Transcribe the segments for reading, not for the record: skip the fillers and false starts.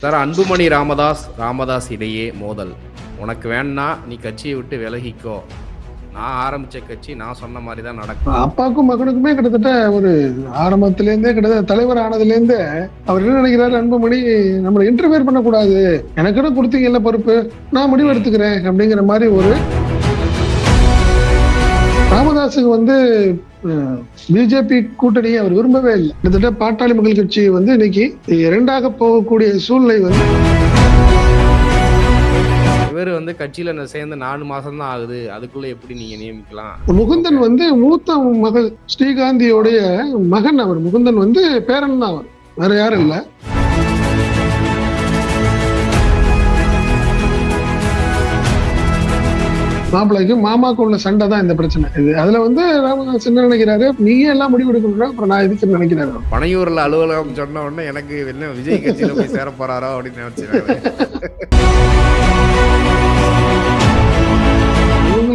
Sir Anbumani Ramadoss இடையே மோதல். உனக்கு வேணா நீ கட்சியை விட்டு விலகிக்கோ. நான் ஆரம்பிச்ச கட்சி நான் சொன்ன மாதிரி தான் நடக்கும். அப்பாவுக்கும் மகனுக்குமே கிட்டத்தட்ட ஒரு ஆரம்பத்திலேருந்தே கிட்டத்தட்ட தலைவர் ஆனதுலேருந்தே அவர் என்ன நினைக்கிறாரு, அன்புமணி நம்மளை இன்டர்ஃபியர் பண்ணக்கூடாது, எனக்குன்னு கொடுத்தீங்கல்ல பொறுப்பு, நான் முடிவு எடுத்துக்கிறேன் அப்படிங்கிற மாதிரி ஒரு ராமதாஸுக்கு வந்து பிஜேபி கூட்டணியை அவர் விரும்பவே இல்லை. கிட்டத்தட்ட பாட்டாளி மக்கள் கட்சி வந்து இன்னைக்கு இரண்டாக போகக்கூடிய சூழ்நிலை வந்து இவர் வந்து கட்சியில சேர்ந்து 4 மாசம் தான் ஆகுது, அதுக்குள்ள எப்படி நீங்க நியமிக்கலாம்? முகுந்தன் வந்து மூத்த மகள் ஸ்ரீகாந்தியோடைய மகன். அவர் முகுந்தன் வந்து பேரன் தான், அவர் வேற யாரும் இல்லை. மாப்பிள்ளைக்கும் மாமாவுக்கு உள்ள சண்டை தான் இந்த பிரச்சனை. இது அதுல வந்து ராமதாஸ் என்ன நினைக்கிறாரு, நீயே எல்லாம் முடிவு எடுக்கணும்னா அப்புறம் நான் எதுக்கு நினைக்கிறாரு. பனையூர்ல அலுவலகம் சொன்ன உடனே எனக்கு என்ன விஜய் கட்சியில போய் சேர போறாரோ அப்படின்னு நினைச்சிருக்காரு.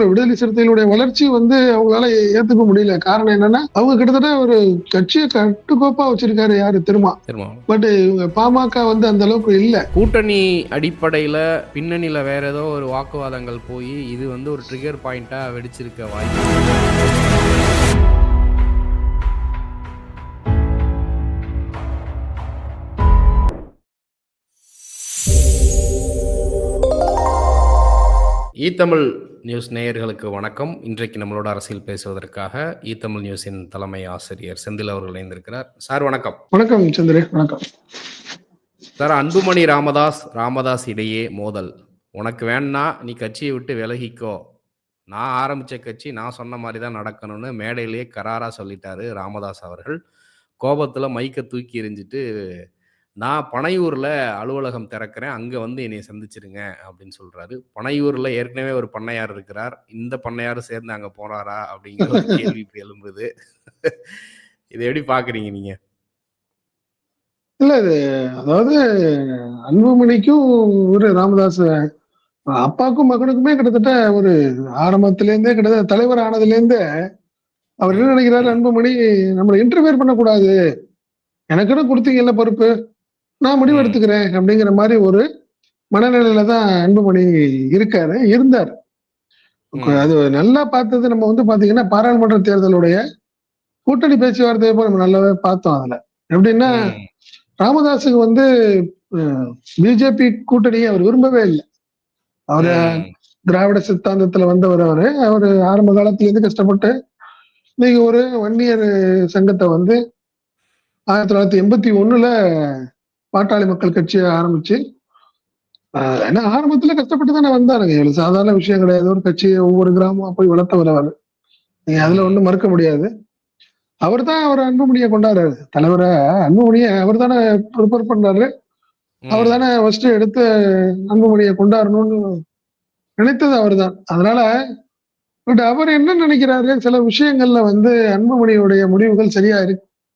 விடுதலை சிறுத்தைகளுடைய வளர்ச்சி வந்து அவங்களால ஏத்துக்க முடியல. காரணம் என்னன்னா, அவங்க கிட்டத்தட்ட ஒரு கட்சியை கட்டுக்கோப்பா வச்சிருக்காரு யாரு, திருமா. பட் இவங்க பாமக வந்து அந்த அளவுக்கு இல்ல. கூட்டணி அடிப்படையில பின்னணியில வேற ஏதோ ஒரு வாக்குவாதங்கள் போய் இது வந்து ஒரு ட்ரிகர் பாயிண்டா வெடிச்சிருக்க வாய்ப்பு. ஈத்தமிழ் நியூஸ் நேயர்களுக்கு வணக்கம். இன்றைக்கு நம்மளோட அரசியல் பேசுவதற்காக ஈத்தமிழ் நியூஸின் தலைமை ஆசிரியர் செந்தில் அவர்கள் இணைந்திருக்கிறார். சார் வணக்கம். வணக்கம் சந்திரே. வணக்கம் சார். அன்புமணி ராமதாஸ் இடையே மோதல். உனக்கு வேணா நீ கட்சியை விட்டு விலகிக்கோ. நான் ஆரம்பிச்ச கட்சி நான் சொன்ன மாதிரி தான் நடக்கணும்னு மேடையிலேயே கராரா சொல்லிட்டாரு ராமதாஸ் அவர்கள். கோபத்துல மைக்க தூக்கி எறிஞ்சிட்டு, நான் பனையூர்ல அலுவலகம் திறக்கிறேன், அங்க வந்து என்னை சந்திச்சிருங்க அப்படின்னு சொல்றாரு. பனையூர்ல ஏற்கனவே ஒரு பண்ணையார் இருக்கிறார், இந்த பண்ணையாரும் சேர்ந்து அங்க போறாரா அப்படிங்கிற ஒரு கேள்வி இப்படி எழும்புது. இதை எப்படி பாக்குறீங்க நீங்க? இல்ல, இது அதாவது அன்புமணிக்கும் ஒரு ராமதாஸ் அப்பாவுக்கும் மகனுக்குமே கிட்டத்தட்ட ஒரு ஆரம்பத்திலேருந்தே கிட்டத்தட்ட தலைவர் ஆனதுலேருந்தே அவர் என்ன நினைக்கிறாரு, அன்புமணி நம்மளை இன்டர்ஃபியர் பண்ணக்கூடாது, எனக்குன்னு கொடுத்தீங்கல்ல பொறுப்பு, நான் முடிவு எடுத்துக்கிறேன் அப்படிங்கிற மாதிரி ஒரு மனநிலையில தான் அன்புமணி இருந்தார். அது நல்லா பார்த்தது நம்ம வந்து பாத்தீங்கன்னா, பாராளுமன்ற தேர்தலுடைய கூட்டணி பேச்சுவார்த்தையை நம்ம நல்லாவே பார்த்தோம். அதுல எப்படின்னா, ராமதாஸுக்கு வந்து பிஜேபி கூட்டணியை அவர் விரும்பவே இல்லை. அவரு திராவிட சித்தாந்தத்துல வந்தவர். அவரு ஆரம்ப காலத்துல இருந்து கஷ்டப்பட்டு நீங்க ஒரு வன்னியர் சங்கத்தை வந்து 1981 பாட்டாளி மக்கள் கட்சியை ஆரம்பிச்சு, ஏன்னா ஆரம்பத்துல கஷ்டப்பட்டு தானே வந்தாருங்க. இவ்வளவு சாதாரண விஷயம் கிடையாது. ஒரு கட்சியை ஒவ்வொரு கிராமமா போய் வளர்த்தவர் அவர். நீங்க அதுல ஒண்ணும் மறுக்க முடியாது. அவர் தான் அவர் அன்புமணியை கொண்டாடுறாரு தலைவரை. அன்புமணியை அவர் தானே ப்ரிப்பேர் பண்றாரு. அவர் தானே ஃபர்ஸ்ட் எடுத்து அன்புமணியை கொண்டாடணும்னு நினைத்தது அவர் தான். அதனால பட் அவர் என்ன நினைக்கிறாரு, சில விஷயங்கள்ல வந்து அன்புமணியுடைய முடிவுகள் சரியா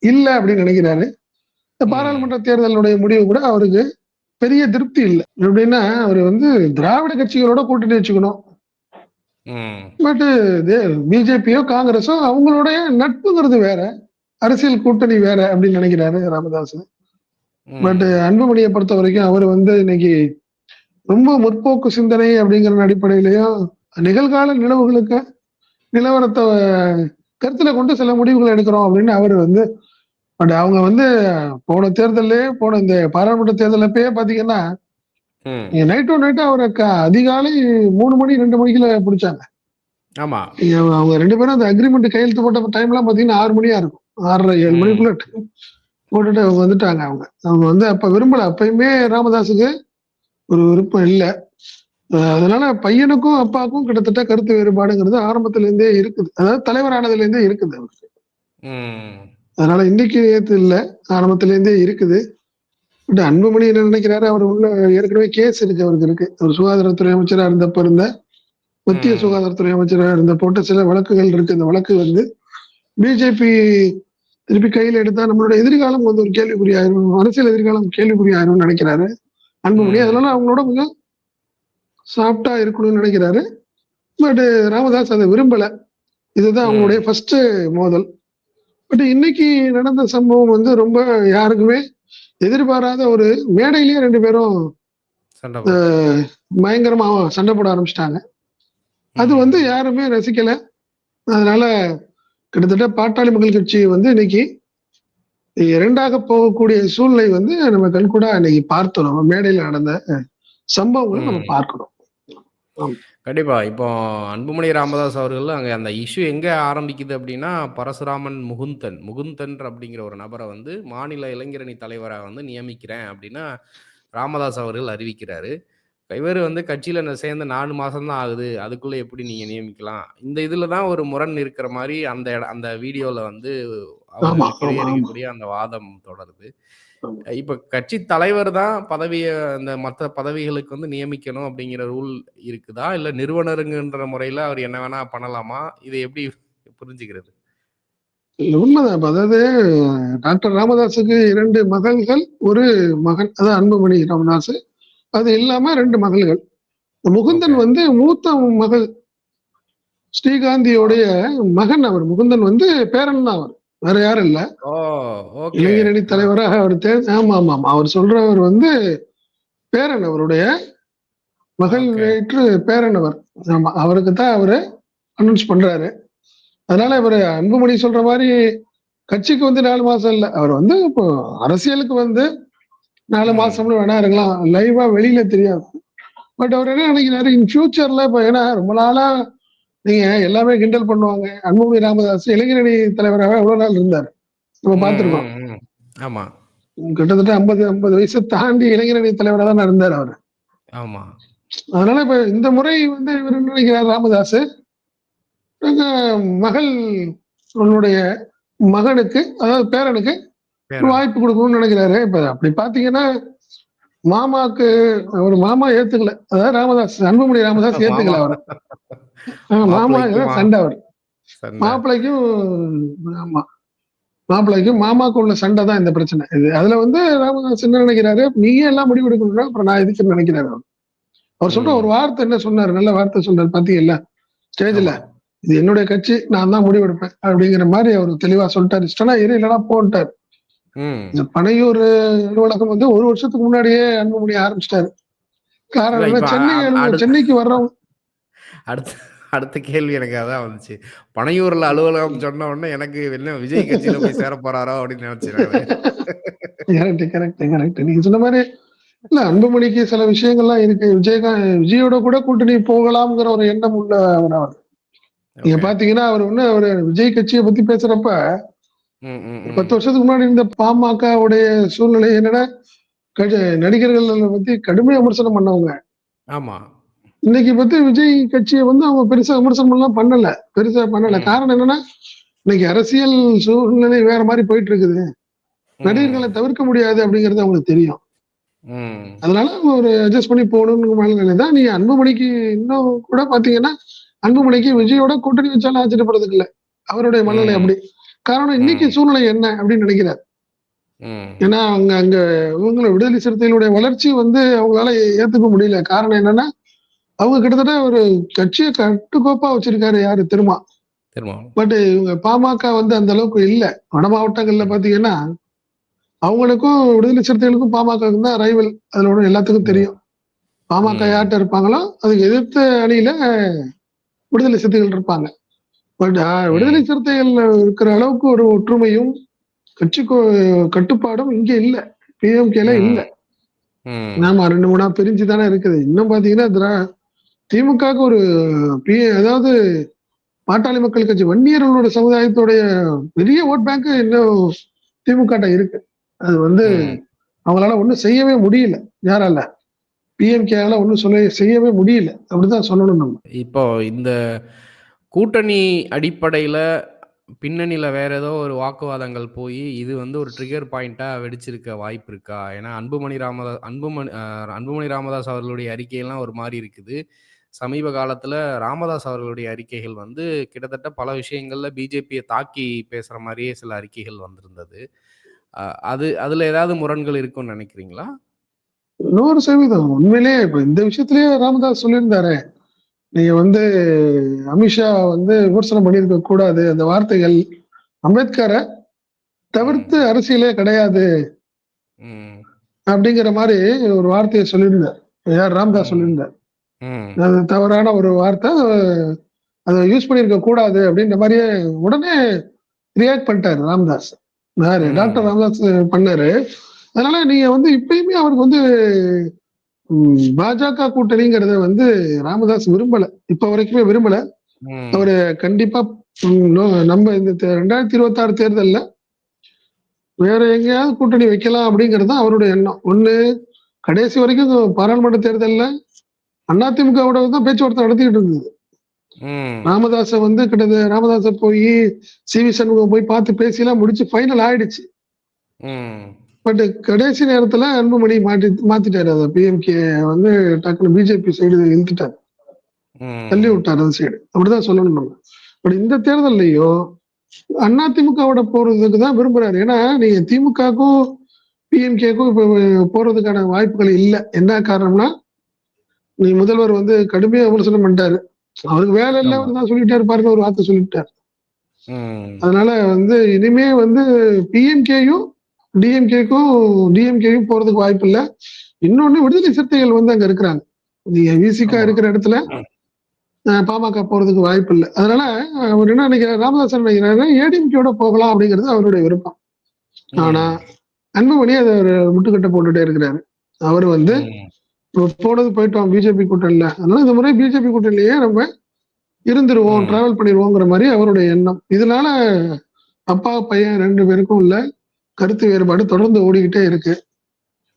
இல்லை அப்படின்னு நினைக்கிறாரு. இந்த பாராளுமன்ற தேர்தலுடைய முடிவு கூட அவருக்கு பெரிய திருப்தி இல்லை. எப்படின்னா, அவர் வந்து திராவிட கட்சிகளோட கூட்டணி வச்சுக்கணும், பட் பிஜேபியோ காங்கிரஸோ அவங்களுடைய நட்புங்கிறது வேற, அரசியல் கூட்டணி வேற அப்படின்னு நினைக்கிறாரு ராமதாஸ். பட் அன்புமணியை பொறுத்த வரைக்கும் அவர் வந்து இன்னைக்கு ரொம்ப முற்போக்கு சிந்தனை அப்படிங்கிற அடிப்படையிலையும் நிகழ்கால நிலவரத்தை கருத்துல கொண்டு சில முடிவுகள் எடுக்கிறோம் அப்படின்னு அவர் வந்து. பட் அவங்க வந்து போன இந்த பாராளுமன்ற தேர்தலப்பயே பாத்தீங்கன்னா, நைட்டா அவரை அதிகாலை 3 மணி 2 மணிக்குள்ள பிடிச்சாங்க. ஆமா, அவங்க 2 பேரும் அந்த அக்ரிமெண்ட் கையெழுத்து போட்ட டைம் எல்லாம் பாத்தீங்கன்னா 6 மணியா இருக்கும். 6:30 7 மணிக்குள்ள போட்டுட்டு அவங்க வந்துட்டாங்க. அவங்க வந்து அப்ப விரும்பல. அப்பயுமே ராமதாஸுக்கு ஒரு விருப்பம் இல்லை. அதனால பையனுக்கும் அப்பாவுக்கும் கிட்டத்தட்ட கருத்து வேறுபாடுங்கிறது ஆரம்பத்துல இருந்தே இருக்குது. அதாவது தலைவர் ஆனதுல இருந்தே இருக்குது அவருக்கு. அதனால இன்னைக்கு நேற்று இல்ல, ஆரம்பத்துல இருந்தே இருக்குது. பட் அன்புமணி என்ன நினைக்கிறாரு, அவர் உள்ள ஏற்கனவே கேஸ் இருக்கு, அவருக்கு இருக்கு. அவர் சுகாதாரத்துறை அமைச்சரா மத்திய சுகாதாரத்துறை அமைச்சராக இருந்த போட்ட சில வழக்குகள் இருக்கு. இந்த வழக்கு வந்து பிஜேபி திருப்பி கையில எடுத்தா நம்மளோட எதிர்காலம் வந்து ஒரு கேள்விக்குறியாயிரும், அரசியல் எதிர்காலம் கேள்விக்குறியாயிரும் நினைக்கிறாரு அன்புமணி. அதனால அவங்களோட கொஞ்சம் சாஃப்டா இருக்கணும்னு நினைக்கிறாரு. பட் ராமதாஸ் அதை விரும்பல. இதுதான் அவங்களுடைய ஃபர்ஸ்ட் மோதல். பட் இன்னைக்கு நடந்த சம்பவம் வந்து ரொம்ப யாருக்குமே எதிர்பாராத ஒரு மேடையிலேயே 2 பேரும் சண்டை போட்டு. பயங்கரமா சண்டை போட ஆரம்பிச்சிட்டாங்க. அது வந்து யாருமே ரசிக்கல. அதனால கிட்டத்தட்ட பாட்டாளி மக்கள் கட்சி வந்து இன்னைக்கு 2ஆக போகக்கூடிய சூழ்நிலை வந்து நம்ம கண்கூடா இன்னைக்கு பார்த்தோம். நம்ம மேடையில நடந்த சம்பவங்கள நம்ம பார்க்கிறோம். கண்டிப்பா. இப்போ அன்புமணி ராமதாஸ் அவர்கள் அங்க அந்த இஷ்யூ எங்க ஆரம்பிக்குது அப்டின்னா, பரசுராமன் முகுந்தன் அப்படிங்கிற ஒரு நபர வந்து மாநில இளைஞரணி தலைவரா வந்து நியமிக்கிறேன் அப்டின்னா, ராமதாஸ் அவர்கள் அறிவிக்கிறாரு. இவரு வந்து கட்சியில சேர்ந்து 4 மாசம் தான் ஆகுது. அதுக்குள்ள எப்படி நீங்க நியமிக்கலாம்? இந்த இதுல தான் ஒரு முரண் இருக்கிற மாரி அந்த வீடியோல வந்து ஆமா, அவர்களுக்கிடையே ஆமா, ஆமா. இருக்கக்கூடிய அந்த வாதம் தொடருது. ஆமா. இப்ப கட்சி தலைவர் தான் அந்த மத்த பதவிகளுக்கு வந்து நியமிக்கணும் அப்படிங்கிற ரூல் இருக்குதா? இல்ல நிறுவனருங்கன்ற முறையில அவர் என்ன வேணா பண்ணலாமா? இத எப்படி புரிஞ்சுக்கிறது? இல்ல உண்மைதான். இப்ப அதாவது டாக்டர் ராமதாஸுக்கு 2 மகள்கள், 1 மகன். அதான் அன்புமணி ராமதாஸ். அது இல்லாம 2 மகள்கள். முகுந்தன் ஓகே. வந்து மூத்த மகள் ஸ்ரீகாந்தியோடைய மகன் அவர். முகுந்தன் வந்து பேரன் தான் அவர். வேற யாரும் இல்ல. ஓ! ஓகே. இளைஞரணி தலைவராக அவர் ஆமாமாமா. அவர் சொல்றவர் வந்து பேரன் அவருடைய மகள் ஓகே. வயிற்று பேரன் அவர். ஆமா. அவருக்கு தான் அவரு அனௌன்ஸ் பண்றாரு. அதனால இவரு அன்புமணி சொல்ற மாரி கட்சிக்கு வந்து 4 மாசம் இல்ல. அவர் வந்து இப்போ அரசியலுக்கு வந்து 4 மாசம்னு வேணா இருக்கலாம். லைவா வெளியில தெரியாது. பட் அவர் என்ன நினைக்கிறாரு, இன் ஃபியூச்சர்ல இப்ப ஏன்னா ரொம்ப நாளா நீங்க எல்லாமே கிண்டல் பண்ணுவாங்க. அன்புமணி ராமதாஸ் இளைஞரணி தலைவராக எவ்வளவு நாள் இருந்தாரு. நம்ம ம், பார்த்திருக்கோம். ம், ம். ஆமா, கிட்டத்தட்ட 50 வயசு தாண்டி இளைஞரணி தலைவரா தானே இருந்தாரு அவரு. ஆமா. அதனால இப்ப இந்த முறை வந்து இவர் என்ன நினைக்கிறார் ராமதாஸ், எங்க மகள் உன்னுடைய மகனுக்கு அதாவது பேரனுக்கு ஒரு பேரன். வாய்ப்பு கொடுக்கணும்னு நினைக்கிறாரு. இப்ப அப்படி பாத்தீங்கன்னா மாமாக்கு ஒரு மாமா ஏத்துக்கல. அதாவது அன்புமணி ராமதாஸ் மாமா ஏத்துக்கல அவர. மாமா மாப்பிள்ளைக்கு ஏதாவது சண்டை அவர். சண்டை. மாப்பிள்ளைக்கும் ஆமா. மாப்பிள்ளைக்கும் மாமாவுக்கும் உள்ள சண்டை தான் இந்த பிரச்சனை. அதுல வந்து ராமதாஸ் என்ன நினைக்கிறாரு, நீயே எல்லாம் முடிவு எடுக்கணும்னா அப்புறம் நான் எதுக்குன்னு நினைக்கிறாரு அவர். அவர் சொல்ற ஒரு வார்த்தை என்ன சொன்னாரு, நல்ல வார்த்தை சொன்னாரு பாத்தீங்கல்ல ஸ்டேஜ்ல. ஆமா. இது என்னுடைய கட்சி, நான் தான் முடிவெடுப்பேன் அப்படிங்கிற மாதிரி அவர் தெளிவா சொல்லிட்டாரு. இஷ்டம்னா இரு, இல்லைன்னா போன்ட்டாரு. இந்த பனையூர் அலுவலகம் வந்து 1 வருஷத்துக்கு முன்னாடியே அன்புமணி ஆரம்பிச்சிட்டாரு. இல்ல காரணம் இப்ப என்ன, சென்னைக்கு வர்றவங்க அடுத்த அடுத்த கேள்வி எனக்கு அதான் வந்துச்சு. பனையூர்ல அலுவலகம் சொன்ன உடனே எனக்கு என்ன விஜய் கட்சியில போய் சேர போறாரோ அப்படின்னு நினைச்சேன் நானு. கரெக்ட். நீங்க சொன்ன மாதிரி இல்ல அன்புமணிக்கு சில விஷயங்கள்லாம் இருக்கு. விஜயோட கூட கூட்டணி போகலாம்ங்கிற ஒரு எண்ணம் உள்ள அவர். நீங்க ஓகே. பாத்தீங்கன்னா அவரு விஜய் கட்சியை பத்தி பேசுறப்ப ம், ம், 10 ம். வருஷத்துக்கு முன்னாடி இருந்த பாமகவுடைய சூழ்நிலை என்னன்னா நடிகர்கள் பத்தி கடுமையா விமர்சனம் பண்ணவங்க. ஆமா. இன்னைக்கு பத்தி விஜய் கட்சியை வந்து அவங்க பெருசா விமர்சனம் எல்லாம் பண்ணல. ம், காரணம் என்னன்னா இன்னைக்கு அரசியல் சூழ்நிலை வேற மாதிரி போயிட்டு இருக்குது. நடிகர்களை ம், தவிர்க்க முடியாது அப்படிங்கிறது அவங்களுக்கு தெரியும். ம், அதனால அவங்க ஒரு அட்ஜஸ்ட் பண்ணி போகணும்னு மனநிலை தான். நீ அன்புமணிக்கு இன்னும் கூட பாத்தீங்கன்னா அன்புமணிக்கு விஜயோட கூட்டணி வச்சாலும் ஆச்சரியப்படுறதுக்கு இல்ல. அவருடைய மனநிலை ம், அப்படி. காரணம் இன்னைக்கு ம், சூழ்நிலை என்ன அப்படின்னு நினைக்கிறார். ம், ஏன்னா அவங்க அங்க இவங்களை விடுதலை சிறுத்தைகளுடைய வளர்ச்சி வந்து அவங்களால ஏத்துக்க முடியல. காரணம் என்னன்னா அவங்க கிட்டத்தட்ட ஒரு கட்சியை கட்டுக்கோப்பா வச்சிருக்காரு யாரு திருமா. திருமாவளவன். பட் இவங்க பாமக வந்து அந்த அளவுக்கு இல்ல. வட மாவட்டங்கள்ல ம், பாத்தீங்கன்னா அவங்களுக்கும் விடுதலை சிறுத்தைகளுக்கும் பாமகவுக்கும் தான் ரைவல். அதுல ஒண்ணு எல்லாத்துக்கும் ம், தெரியும். பாமக ம், யார்கிட்ட இருப்பாங்களோ அதுக்கு எதிர்த்த அணியில விடுதலை சிறுத்தைகள் இருப்பாங்க. பட் விடுதலை ம், சிறுத்தைகள் இருக்கிற அளவுக்கு ஒரு ஒற்றுமையும் கட்சி கட்டுப்பாடும் இங்க இல்ல. பிஎம்கேல இல்ல. ம், ம், நாம 2 3 பிரிஞ்சு தானே இருக்குது. இன்னும் பாத்தீங்கன்னா திமுகவுக்கு ஒரு அதாவது பாட்டாளி மக்கள் கட்சி வன்னியர்களோட சமுதாயத்துடைய பெரிய ஓட் பேங்க் இன்னும் திமுக இருக்கு. அது வந்து ம். அவங்களால ஒண்ணும் செய்யவே முடியல. யாரால பிஎம்கேல ஒண்ணும் செய்யவே முடியல. அப்படிதான் சொல்லணும் நம்ம. இப்போ இந்த கூட்டணி அடிப்படையில பின்னணியில வேற ஏதோ ஒரு வாக்குவாதங்கள் போயி, இது வந்து ஒரு ட்ரிகர் பாயிண்ட்டா வெடிச்சிருக்க வாய்ப்பு இருக்கா? ஏன்னா அன்புமணி ராமதாஸ் அவர்களுடைய அறிக்கையெல்லாம் ஒரு மாரி இருக்குது. சமீப காலத்துல ராமதாஸ் அவர்களுடைய அறிக்கைகள் வந்து கிட்டத்தட்ட பல விஷயங்கள்ல பிஜேபிய தாக்கி பேசுற மாரியே சில அறிக்கைகள் வந்திருந்தது. அ அதுல ஏதாவது முரண்கள் இருக்கும்னு நினைக்கிறீங்களா? 100% உண்மையிலேயே இப்ப இந்த விஷயத்திலேயே ராமதாஸ் சொல்லியிருந்தாரு. நீங்க வந்து அமித்ஷா வந்து விமர்சனம் பண்ணியிருக்க கூடாது. அந்த வார்த்தைகள் அம்பேத்கரை ம். தவிர்த்து அரசியலே கிடையாது. ம். அப்படிங்கிற மாதிரி ஒரு வார்த்தையை சொல்லியிருந்தார். யார்? ராமதாஸ் ம். சொல்லியிருந்தார். ம். அது தவறான ஒரு வார்த்தை. அதை யூஸ் பண்ணியிருக்க கூடாது அப்படின்ற மாதிரியே உடனே ரியாக்ட் பண்ணிட்டாரு ராமதாஸ். யாரு? டாக்டர் ம். ராமதாஸ் பண்ணாரு. அதனால நீங்க வந்து இப்பயுமே அவருக்கு வந்து பாஜக கூட்டணிங்கிறத வந்து ராமதாஸ் விரும்பல. இப்ப வரைக்குமே விரும்பல. ம். அவரு கண்டிப்பா நம்ம இந்த 2026 தேர்தல்ல வேற எங்கேயாவது கூட்டணி வைக்கலாம் அப்படிங்கிறது தான் அவருடைய எண்ணம். ஒண்ணு, கடைசி வரைக்கும் பாராளுமன்ற தேர்தல்ல அதிமுகவோட தான் பேச்சுவார்த்தை நடத்திக்கிட்டு இருந்தது. ம். ராமதாஸ வந்து ராமதாஸ போய் சி.வி. சண்முகம் போய் பார்த்து பேசிலாம் முடிச்சு ஃபைனல் ஆயிடுச்சு. ம். பட் கடைசி நேரத்துல அன்புமணி மாத்திட்டாரு. அதை பிஎம்கே வந்து டக்குனு பிஜேபி சைடு இழுத்துட்டாரு, தள்ளி ம். விட்டாரு அந்த சைடு. அப்படிதான் சொல்லணும் நம்ம. பட் இந்த தேர்தல்லையும் அதிமுகவோட போறதுக்கு தான் விரும்புறாரு. ஏன்னா நீங்க திமுகக்கும் பிஎம்கேக்கும் இப்ப போறதுக்கான வாய்ப்புகள் இல்ல. என்ன காரணம்னா, நீ முதல்வர் வந்து கடுமையா விமர்சனம் பண்ணிட்டாரு. அவருக்கு வேலை இல்ல, ஆமா. அவர் தான் சொல்லிட்டாரு பாருங்க, ஒரு வார்த்தை சொல்லிட்டாரு. ம். அதனால வந்து இனிமே வந்து பிஎம்கேயும் டிஎம்கேயும் போறதுக்கு வாய்ப்பு இல்ல. இன்னொன்னு, விடுதலை சிறுத்தைகள் வந்து அங்க இருக்கிறாங்க. நீங்க விசிகா ஆமா. இருக்கிற இடத்துல பாமக போறதுக்கு வாய்ப்பு இல்ல. அதனால அவர் என்ன நினைக்கிறார், ராமதாஸ் நினைக்கிறாரு, ஏடிஎம்கேயோட போகலாம் அப்படிங்கிறது அவருடைய விருப்பம். ஆனா ம். அன்புமணி அதை ஒரு முட்டுக்கட்டை போட்டுட்டே இருக்கிறாரு. அவர் வந்து ம். போனது போயிட்டோம் பிஜேபி கூட்டணியில, அதனால இந்த முறை பிஜேபி கூட்டணியிலேயே நம்ம இருந்துருவோம், ம். டிராவல் பண்ணிடுவோங்கிற மாதிரி அவருடைய எண்ணம். இதனால அப்பா பையன் 2 பேருக்கும் உள்ள கருத்து வேறுபாடு தொடர்ந்து ஓடிக்கிட்டே இருக்கு.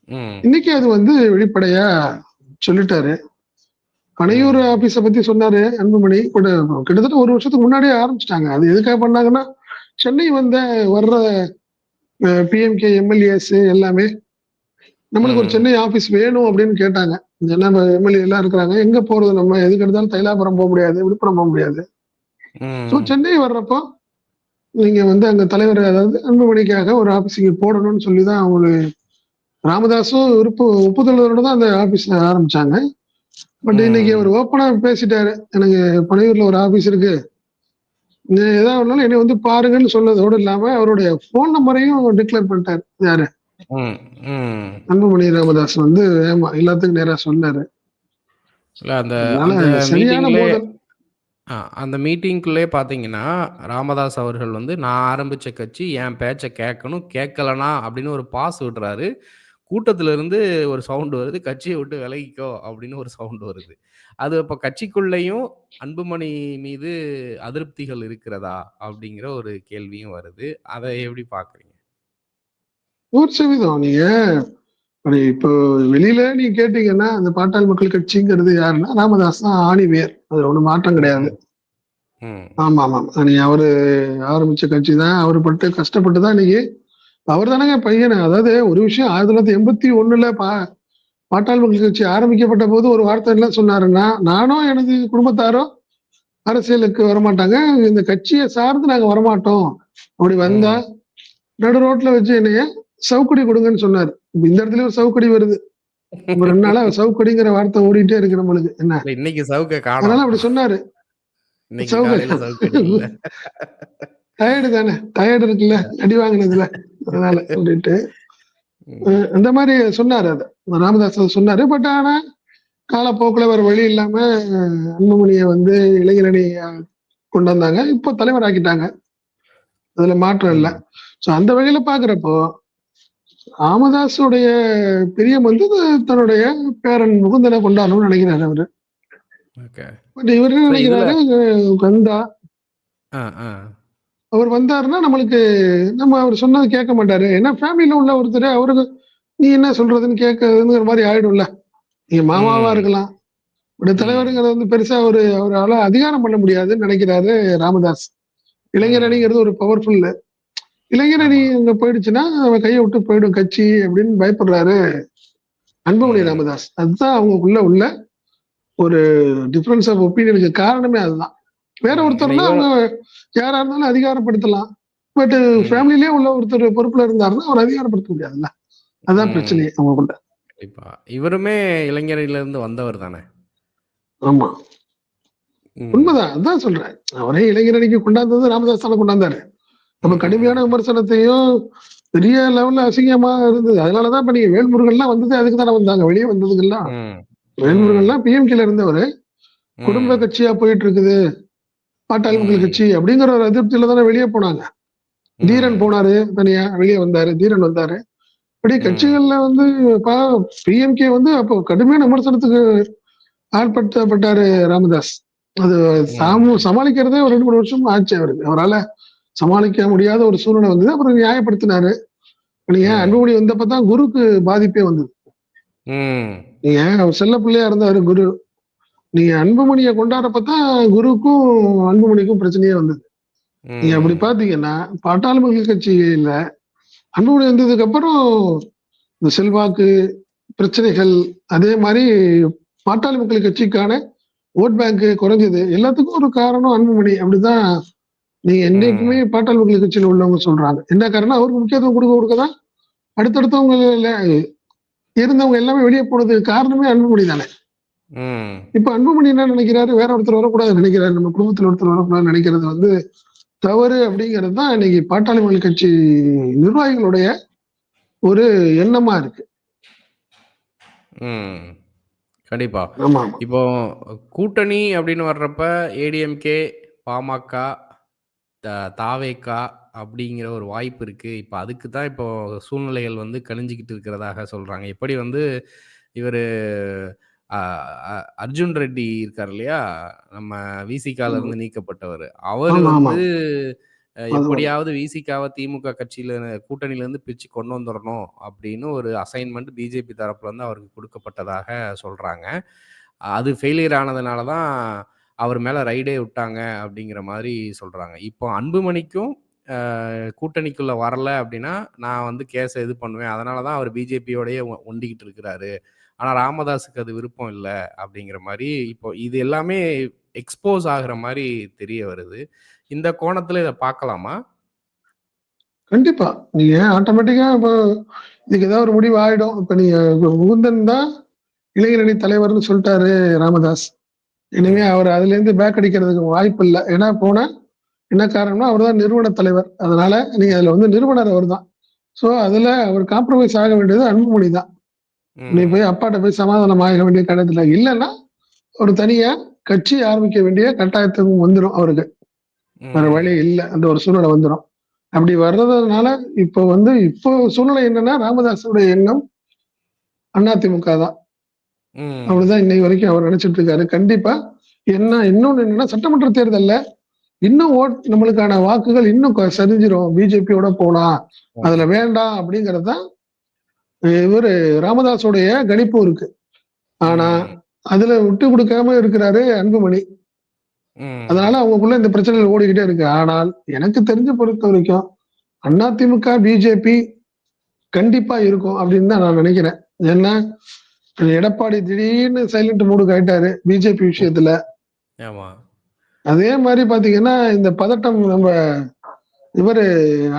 ம். இன்னைக்கு அது வந்து வெளிப்படையா சொல்லிட்டாரு. பனையூர் ம். ஆபீஸ பத்தி சொன்னாரு அன்புமணி. கிட்டத்தட்ட 1 வருஷத்துக்கு முன்னாடியே ஆரம்பிச்சிட்டாங்க. அது எதுக்காக பண்ணாங்கன்னா, சென்னை வர்ற பிஎம்கே எம்எல்ஏஸ் எல்லாமே நம்மளுக்கு ஒரு ம். சென்னை ஆபீஸ் வேணும் அப்படின்னு கேட்டாங்க. என்ன எம்எல்ஏ எல்லாம் இருக்கிறாங்க, எங்க போறது, நம்ம எதுக்கு எடுத்தாலும் தைலாபுரம் போக முடியாது, விழுப்புரம் போக முடியாது. ஸோ ம். சென்னை வர்றப்போ நீங்க வந்து அங்க தலைவர், அதாவது அன்புமணிக்காக ஒரு ஆபீஸ் இங்க போடணும்னு சொல்லி தான் அவங்களுக்கு ராமதாஸும் ஒப்புதலோட தான் அந்த ஆபீஸ் ஆரம்பிச்சாங்க. பட் இன்னைக்கு அவர் ம். ஓப்பனா பேசிட்டாரு, எனக்கு பனையூர்ல ஒரு ஆபீஸ் இருக்கு, ஏதாவது ஒன்னாலும் என்னை வந்து பாருங்கன்னு சொன்னதோடு இல்லாம அவருடைய போன் நம்பரையும் டிக்ளேர் பண்ணிட்டாரு. யாரு? ம். ம். அன்புமணி ராமதாஸ் வந்து எல்லாத்துக்கும் நேரா சொன்னாரு. இல்ல அந்த அதனால அந்த சரியான மீட்டிங்லே மோதல். அந்த மீட்டிங்க்குள்ளயே பார்த்தீங்கன்னா, ராமதாஸ் அவர்கள் வந்து, "நான் ஆரம்பிச்ச கட்சி என் பேச்ச கேட்கணும். கேட்கலனா" அப்படின்னு ஒரு பாஸ் விடுறாரு. கூட்டத்துல இருந்து ஒரு சவுண்ட் வருது, "கட்சிய விட்டு விலகிக்கோ" அப்படின்னு ஒரு சவுண்ட் வருது. அது அப்ப கட்சிக்குள்ளேயும் அன்புமணி மீது அதிருப்திகள் இருக்கிறதா? அப்படிங்கிற ஒரு கேள்வியும் வருது. அத எப்படி பார்க்குறீங்க? 100% நீங்க இப்போ வெளியில நீங்க கேட்டீங்கன்னா, அந்த பாட்டாளி மக்கள் கட்சிங்கிறது யாருன்னா ராமதாஸ் தான் ஆணி வேர். அதுல ஒண்ணும் மாற்றம் கிடையாது. ம். ம். ஆமா. நீங்க அவரு ஆரம்பிச்ச கட்சி தான். அவரு பட்டு கஷ்டப்பட்டு தான் இன்னைக்கு அவர் தானங்க பையன். அதாவது ஒரு விஷயம், 1981ல பாட்டாளி மக்கள் கட்சி ஆரம்பிக்கப்பட்ட போது ஒரு வார்த்தை என்ன சொன்னாருன்னா, நானும் எனது குடும்பத்தாரும் அரசியலுக்கு வரமாட்டாங்க, இந்த கட்சியை சார்ந்து நாங்க வரமாட்டோம். அப்படி வந்தா ம். நடு ரோட்ல வச்சு என்னைய சவுக்கடி கொடுங்கன்னு சொன்னாரு. இந்த இடத்துல ஒரு சவுக்கடி வருது. நம்ம 2 நாளா சவுக்கடிங்கிற வார்த்தை ஓடிட்டே இருக்கு நம்மளுக்கு. என்ன? இல்ல இன்னைக்கு சவுக்க காணோம். அதனால அப்படி சொன்னாரு. இன்னைக்கு சவுக்க காலையில சவுக்கடி இல்ல. டயர்டு தானே. டயர்டு இருக்குல்ல, அடி வாங்கினதுல. அதனால அப்படின்ட்டு ம். அந்த மாதிரி சொன்னாரு அத. ராமதாஸ் சொன்னாரு. பட் ஆனா காலப்போக்குல வேற வழி இல்லாம அன்புமணிய வந்து இளைஞரணி கொண்டு வந்தாங்க. இப்போ தலைவராக்கிட்டாங்க. அதுல மாற்றம் இல்ல. ம். ஸோ அந்த வகையில பார்க்கிறப்போ, ராமதாஸுடைய பிரியம் வந்து தன்னுடைய பேரன் முகுந்தனை கொண்டாடணும்னு நினைக்கிறாரு அவரு. ஓகே. பட் இவரு என்ன ஸோ இதுல நினைக்கிறாரு, வந்தா ஆ, ஆ. அவர் வந்தாருன்னா நம்மளுக்கு நம்ம அவர் சொன்னது கேட்க மாட்டாரு. ஏன்னா ஃபேமிலில உள்ள ஒருத்தர் அவருக்கு நீ என்ன சொல்றதுன்னு கேட்கறதுங்கிற மாதிரி ஆயிடும்ல. நீங்க மாமாவா ம். இருக்கலாம். ஒரு ம். தலைவருங்கிறது வந்து பெருசா அவரால அதிகாரம் பண்ண முடியாதுன்னு நினைக்கிறாரு ராமதாஸ். இளைஞர் ம். அணிங்கிறது ஒரு பவர்ஃபுல். இளைஞர் அணி ஆமா. அங்க போயிடுச்சுன்னா அவன் கையை விட்டு போயிடும் கட்சி அப்படின்னு பயப்படுறாரு அன்புமணி ம். ராமதாஸ். அதுதான் அவங்களுக்குள்ள உள்ள ஒரு டிஃபரன்ஸ் ஆஃப் ஒப்பீனியனுக்கு காரணமே அதுதான். வேற ஏன்னா ஒருத்தர்னா அவங்க யாரா இருந்தாலும் அதிகாரப்படுத்தலாம். பட் ம். ஃபேமிலிலேயே உள்ள ஒருத்தர் பொறுப்புல இருந்தாருன்னா அவர் அதிகாரப்படுத்த முடியாதுல்ல. அதான் ம். பிரச்சனையே அவங்களுக்குள்ள. கண்டிப்பா. இவருமே இளைஞரிலிருந்து வந்தவர் தானே! ஆமா. ம். உண்மைதான். அதான் சொல்றேன். அவரே இளைஞர் அணிக்கு கொண்டாந்தது ராமதாஸ் தானே கொண்டாந்தாரு. நம்ம ம். கடுமையான விமர்சனத்தையும் பெரிய லெவல்ல அசிங்கமா இருந்தது. அதனாலதான் இப்ப நீங்க வேல்முருகன்லாம் வந்தது அதுக்கு தானே வந்தாங்க. வெளியே வந்ததுக்கெல்லாம். ம். ம். வேல்முருகன்லாம் பிஎம்கேல இருந்தவரு. குடும்ப ம். கட்சியா போயிட்டு இருக்குது. பாட்டாளி மக்கள் ம். கட்சி அப்படிங்கிற ஒரு அதிருப்தியில தானே வெளியே போனாங்க. தீரன் ம். போனாரு தனியா, வெளியே வந்தாரு. தீரன் வந்தாரு. இப்படி ம். கட்சிகள்ல வந்து பிஎம்கே வந்து அப்போ கடுமையான விமர்சனத்துக்கு ஆட்படுத்தப்பட்டாரு ராமதாஸ். அது ம். சமாளிக்கிறதே ஒரு 2, 3 வருஷம் ஆச்சு அவருக்கு. அவரால சமாளிக்க முடியாத ஒரு சூழ்நிலை வந்தது. அப்புறம் நியாயப்படுத்தினாரு. நீங்க ம். அன்புமணி வந்தப்பதான் குருக்கு பாதிப்பே வந்தது. ம். நீங்க அவர் செல்ல பிள்ளையா இருந்தாரு குரு. நீங்க அன்புமணிய கொண்டாடுறப்பதான் குருக்கும் அன்புமணிக்கும் பிரச்சனையே வந்தது. நீங்க அப்படி ம். பாத்தீங்கன்னா பாட்டாளி மக்கள் கட்சியில அன்புமணி வந்ததுக்கு அப்புறம் இந்த செல்வாக்கு பிரச்சனைகள், அதே மாதிரி பாட்டாளி மக்கள் கட்சிக்கான ஓட் பேங்க் குறைஞ்சது. எல்லாத்துக்கும் ஒரு காரணம் அன்புமணி. அப்படிதான் நீங்க என்னைக்குமே ம். பாட்டாளி மக்கள் கட்சியில உள்ளவங்க சொல்றாங்க. என்ன காரணம்? அவருக்கு முக்கியத்துவம் கொடுக்க அடுத்தடுத்தவங்க இருந்தவங்க எல்லாமே வெளியே போனதுக்கு காரணமே அன்புமணி தானே. ம். இப்ப அன்புமணி என்ன நினைக்கிறாரு? வேற ஒருத்தர் வரக்கூடாது நினைக்கிறாரு. நம்ம குடும்பத்துல ஒருத்தர் வரக்கூடாதுன்னு நினைக்கிறது வந்து தவறு அப்படிங்கிறது தான் இன்னைக்கு பாட்டாளி மக்கள் கட்சி நிர்வாகிகளுடைய ஒரு எண்ணமா இருக்கு. ம். கண்டிப்பா. ஆமா, ஆமா. இப்போ கூட்டணி அப்படின்னு வர்றப்ப ஏடிஎம்கே, பாமக, த தாவேகா அப்படிங்கிற ஒரு வாய்ப்பு இருக்கு. இப்ப அதுக்கு தான் இப்போ சூழ்நிலைகள் வந்து கணிஞ்சுகிட்டு இருக்கிறதாக சொல்றாங்க. எப்படி வந்து இவரு அ அ அர்ஜுன் ரெட்டி இருக்காரு இல்லையா? நம்ம விசிகால ம். இருந்து நீக்கப்பட்டவரு. அவரு ஆமா, ஆமா. வந்து அது எப்படியாவது விசிகாவ திமுக கட்சியில கூட்டணியிலேருந்து பிரிச்சு கொண்டு வந்துரணும் அப்படின்னு ஒரு அசைன்மென்ட் பிஜேபி தரப்புல இருந்து அவருக்கு குடுக்கப்பட்டதாக சொல்றாங்க. அது ஃபெயிலியர் ஆனதுனால தான் அவர் மேல ரைடே விட்டாங்க அப்படிங்கிற மாரி சொல்றாங்க. இப்போ அன்புமணிக்கும் கூட்டணிக்குள்ள வரல அப்படின்னா, நான் வந்து கேஸ இது பண்ணுவேன். அதனால தான் அவர் பிஜேபியோடயே ஒண்டிக்கிட்டு இருக்கிறாரு. ஆனா ராமதாஸுக்கு அது விருப்பம் இல்ல அப்படிங்கிற மாரி இப்போ இது எல்லாமே எக்ஸ்போஸ் ஆகுற மாரி தெரிய வருது. இந்த கோணத்துல இத பார்க்கலாமா? கண்டிப்பா. நீங்க ஆட்டோமேட்டிக்கா இப்போ இதுக்கு ஏதாவது ஒரு முடிவு ஆயிடும். இப்ப நீங்க முகுந்தன் தான் இளைஞரணி தலைவர்ன்னு சொல்லிட்டாரு ராமதாஸ். இனிமே ம். அவர் அதுலேருந்து பேக் அடிக்கிறதுக்கு வாய்ப்பு இல்ல. ஏன்னா போனா என்ன காரணம்னா, அவர் தான் நிறுவன தலைவர். அதனால நீங்க அதுல வந்து நிறுவனர் அவர் தான். சோ அதுல அவர் காம்ப்ரமைஸ் ஆக வேண்டியது அன்புமணி தான். நீ போய் ம். அப்பாட்ட போய் சமாதானம் ஆக வேண்டிய கட்டத்துல இல்லன்னா, ஒரு தனியா கட்சி ஆரம்பிக்க வேண்டிய கட்டாயத்துக்கும் வந்துரும் அவருக்கு. வேற வழி ம். இல்ல. அந்த ஒரு சூழ்நிலை வந்துரும். அப்படி வர்றதுனால இப்போ சூழ்நிலை என்னன்னா, ராமதாஸுடைய எண்ணம் அதிமுக தான். ம். அப்படிதான் இன்னைக்கு வரைக்கும் அவர் நினைச்சிட்டு இருக்காரு. கண்டிப்பா இன்னொன்னு என்னன்னா, சட்டமன்ற தேர்தல்ல இன்னும் நம்மளுக்கான வாக்குகள் இன்னும் சரிஞ்சிரும். பிஜேபியோட போனா, அதுல ம். வேண்டாம் அப்படிங்கிறது தான் இவரு ராமதாஸுடைய கணிப்பும் இருக்கு. ஆனா, ம். அதுல விட்டு குடுக்காம இருக்கிறாரு அன்புமணி. அதனால ம். அவங்களுக்குள்ள இந்த பிரச்சனைகள் ஓடிக்கிட்டே இருக்கு. ஆனால் எனக்கு தெரிஞ்ச பொறுத்தவரைக்கும் அதிமுக, பிஜேபி கண்டிப்பா இருக்கும் அப்படின்னு தான் நான் நினைக்கிறேன். ஏன்னா, எடப்பாடி திடீர்னு சைலண்ட் மூடுக்கு ஆயிட்டாரு பிஜேபி ம். விஷயத்துல. ஆமா. அதே மாரி பாத்தீங்கன்னா, இந்த பதட்டம் இவரு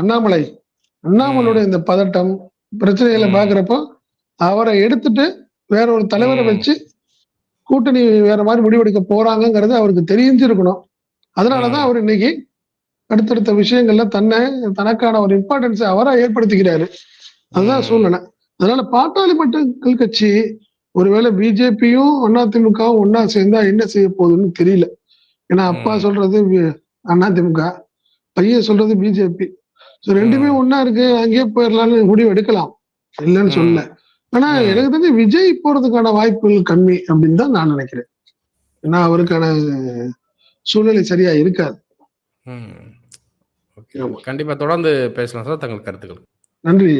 அண்ணாமலை அண்ணாமலையோட ம். இந்த பதட்டம், பிரச்சனைகள ம். பார்க்கிறப்போ, அவர எடுத்துட்டு வேற ஒரு தலைவர ம். வச்சு கூட்டணி வேற மாரி முடிவெடுக்க போறாங்கங்கிறது அவருக்கு தெரிஞ்சிருக்கணும். அதனால தான் ம். அவரு இன்னைக்கு அடுத்தடுத்த விஷயங்கள்ல தனக்கான ஒரு இம்பார்ட்டன்ஸ அவரா ஏற்படுத்திக்கிறாரு. அதுதான் ம். சூழ்நிலை. அதனால பாட்டாளி மக்கள் கட்சி ஒருவேளை பிஜேபியும், அதிமுகவும் ஒண்ணா சேர்ந்தா என்ன செய்ய போகுதுன்னு தெரியல. ஏன்னா அப்பா ம். சொல்றது அதிமுக, பையன் சொல்றது பிஜேபி. 2மே ம். ஒண்ணா இருக்கு. அங்கேயே போயிரலாம்னு முடிவு எடுக்கலாம். இல்லன்னு சொல்லல. ம். ஆனா ம். எனக்கு தெரிஞ்சு விஜய் போறதுக்கான வாய்ப்புகள் கம்மி அப்படின்னு தான் நான் நினைக்கிறேன். ஏன்னா அவருக்கான சூழ்நிலை சரியா இருக்காது. ம். ஓகே. ஆமா. கண்டிப்பா தொடர்ந்து பேசலாம் சார். தங்கள் கருத்துக்கள். நன்றி.